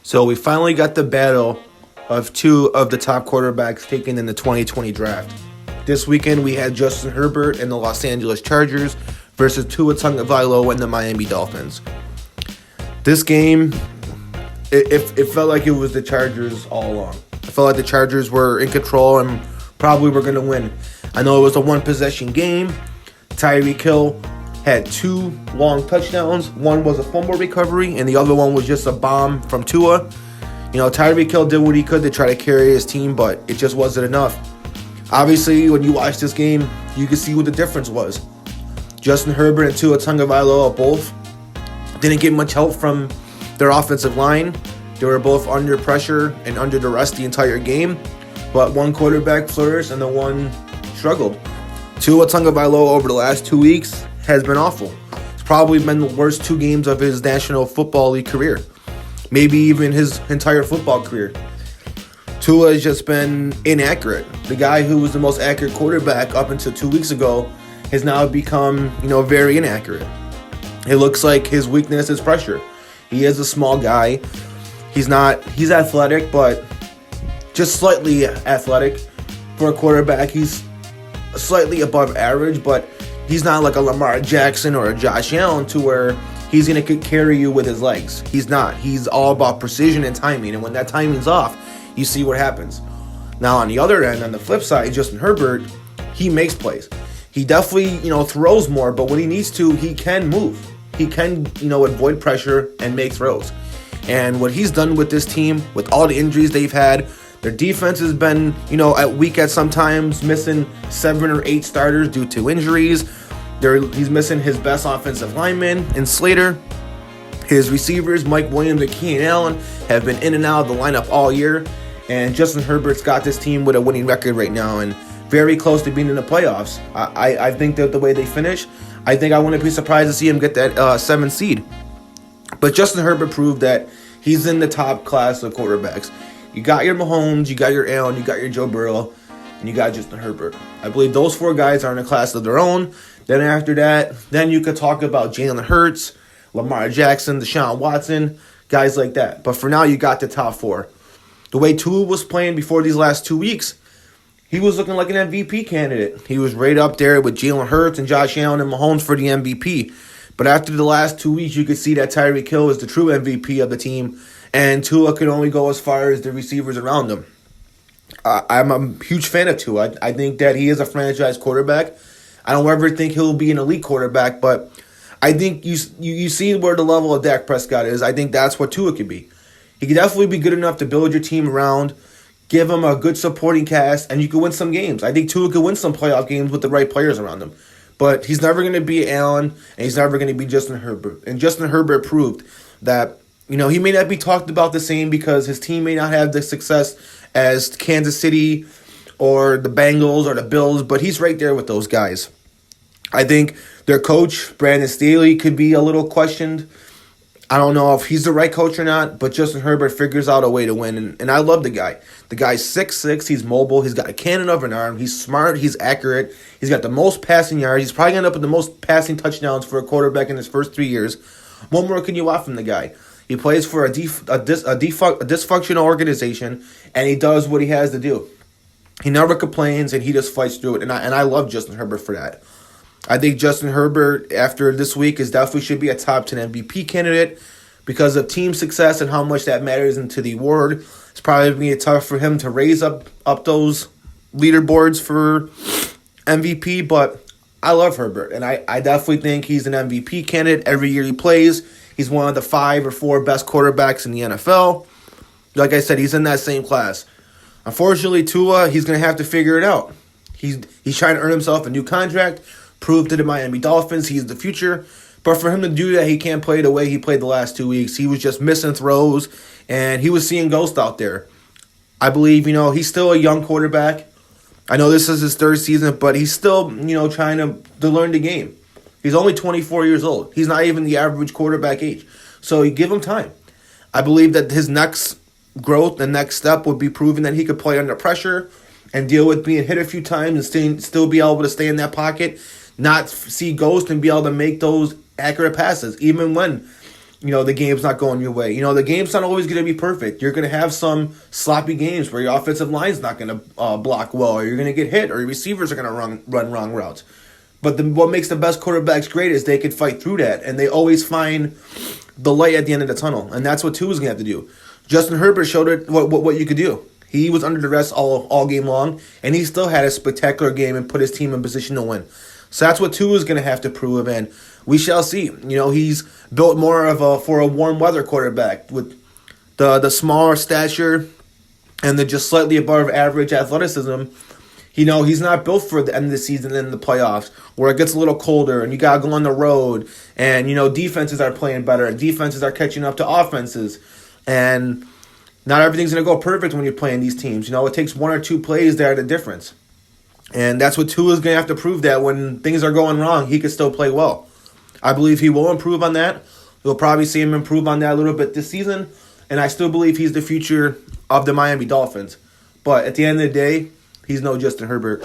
So we finally got the battle of two of the top quarterbacks taken in the 2020 draft. This weekend we had Justin Herbert and the Los Angeles Chargers versus Tua Tagovailoa and the Miami Dolphins. This game, it felt like it was the Chargers all along. I felt like the Chargers were in control and probably were going to win. I know it was a one-possession game. Tyreek Hill had two long touchdowns. One was a fumble recovery, and the other one was just a bomb from Tua. You know, Tyreek Hill did what he could to try to carry his team, but it just wasn't enough. Obviously, when you watch this game, you can see what the difference was. Justin Herbert and Tua Tagovailoa both didn't get much help from their offensive line. They were both under pressure and under duress the entire game, but one quarterback flourished and the one struggled. Tua Tagovailoa over the last 2 weeks has been awful. It's probably been the worst 2 games of his National Football League career, maybe even his entire football career. Tua has just been inaccurate. The guy who was the most accurate quarterback up until 2 weeks ago has now become, very inaccurate. It looks like his weakness is pressure. He is a small guy. He's athletic, but just slightly athletic. For a quarterback, he's slightly above average, but he's not like a Lamar Jackson or a Josh Allen to where he's going to carry you with his legs. He's not. He's all about precision and timing, and when that timing's off, you see what happens. Now, on the other end, on the flip side, Justin Herbert, he makes plays. He definitely, throws more, but when he needs to, he can move. He can, avoid pressure and make throws. And what he's done with this team, with all the injuries they've had, their defense has been, weak at sometimes, missing 7 or 8 starters due to injuries. He's missing his best offensive lineman in Slater. His receivers, Mike Williams and Keenan Allen, have been in and out of the lineup all year. And Justin Herbert's got this team with a winning record right now and very close to being in the playoffs. I think that the way they finish, I think I wouldn't be surprised to see him get that 7th seed. But Justin Herbert proved that he's in the top class of quarterbacks. You got your Mahomes, you got your Allen, you got your Joe Burrow, and you got Justin Herbert. I believe those 4 guys are in a class of their own. Then after that, then you could talk about Jalen Hurts, Lamar Jackson, Deshaun Watson, guys like that. But for now, you got the top 4. The way Tua was playing before these last 2 weeks, he was looking like an MVP candidate. He was right up there with Jalen Hurts and Josh Allen and Mahomes for the MVP. But after the last 2 weeks, you could see that Tyreek Hill is the true MVP of the team, and Tua could only go as far as the receivers around him. I'm a huge fan of Tua. I think that he is a franchise quarterback. I don't ever think he'll be an elite quarterback, but I think you see where the level of Dak Prescott is. I think that's what Tua could be. He could definitely be good enough to build your team around, give him a good supporting cast, and you could win some games. I think Tua could win some playoff games with the right players around him. But he's never going to be Allen, and he's never going to be Justin Herbert. And Justin Herbert proved that, he may not be talked about the same because his team may not have the success as Kansas City or the Bengals or the Bills, but he's right there with those guys. I think their coach, Brandon Staley, could be a little questioned. I don't know if he's the right coach or not, but Justin Herbert figures out a way to win, and I love the guy. The guy's 6'6", he's mobile, he's got a cannon of an arm, he's smart, he's accurate, he's got the most passing yards, he's probably going to end up with the most passing touchdowns for a quarterback in his first 3 years. What more can you want from the guy? He plays for a dysfunctional organization, and he does what he has to do. He never complains, and he just fights through it, and I love Justin Herbert for that. I think Justin Herbert, after this week, definitely should be a top 10 MVP candidate because of team success and how much that matters into the award. It's probably going to be tough for him to raise up those leaderboards for MVP, but I love Herbert, and I definitely think he's an MVP candidate every year he plays. He's one of the 5 or 4 best quarterbacks in the NFL. Like I said, he's in that same class. Unfortunately, Tua, he's going to have to figure it out. He's trying to earn himself a new contract, prove to the Miami Dolphins he's the future. But for him to do that, he can't play the way he played the last 2 weeks. He was just missing throws, and he was seeing ghosts out there. I believe, he's still a young quarterback. I know this is his 3rd season, but he's still, trying to learn the game. He's only 24 years old. He's not even the average quarterback age. So you give him time. I believe that his next growth, the next step would be proving that he could play under pressure and deal with being hit a few times and still be able to stay in that pocket, not see ghosts and be able to make those accurate passes, even when the game's not going your way. The game's not always going to be perfect. You're going to have some sloppy games where your offensive line's not going to block well, or you're going to get hit, or your receivers are going to run wrong routes. But what makes the best quarterbacks great is they can fight through that, and they always find the light at the end of the tunnel, and that's what Tua's going to have to do. Justin Herbert showed it what you could do. He was under duress all game long, and he still had a spectacular game and put his team in position to win. So that's what Tua's going to have to prove, and we shall see. He's built more for a warm weather quarterback with the smaller stature and the just slightly above average athleticism. He's not built for the end of the season and the playoffs where it gets a little colder and you got to go on the road and, defenses are playing better and defenses are catching up to offenses. And not everything's going to go perfect when you're playing these teams. It takes one or two plays that are the difference. And that's what Tua's going to have to prove, that when things are going wrong, he can still play well. I believe he will improve on that. You'll probably see him improve on that a little bit this season. And I still believe he's the future of the Miami Dolphins. But at the end of the day, he's no Justin Herbert.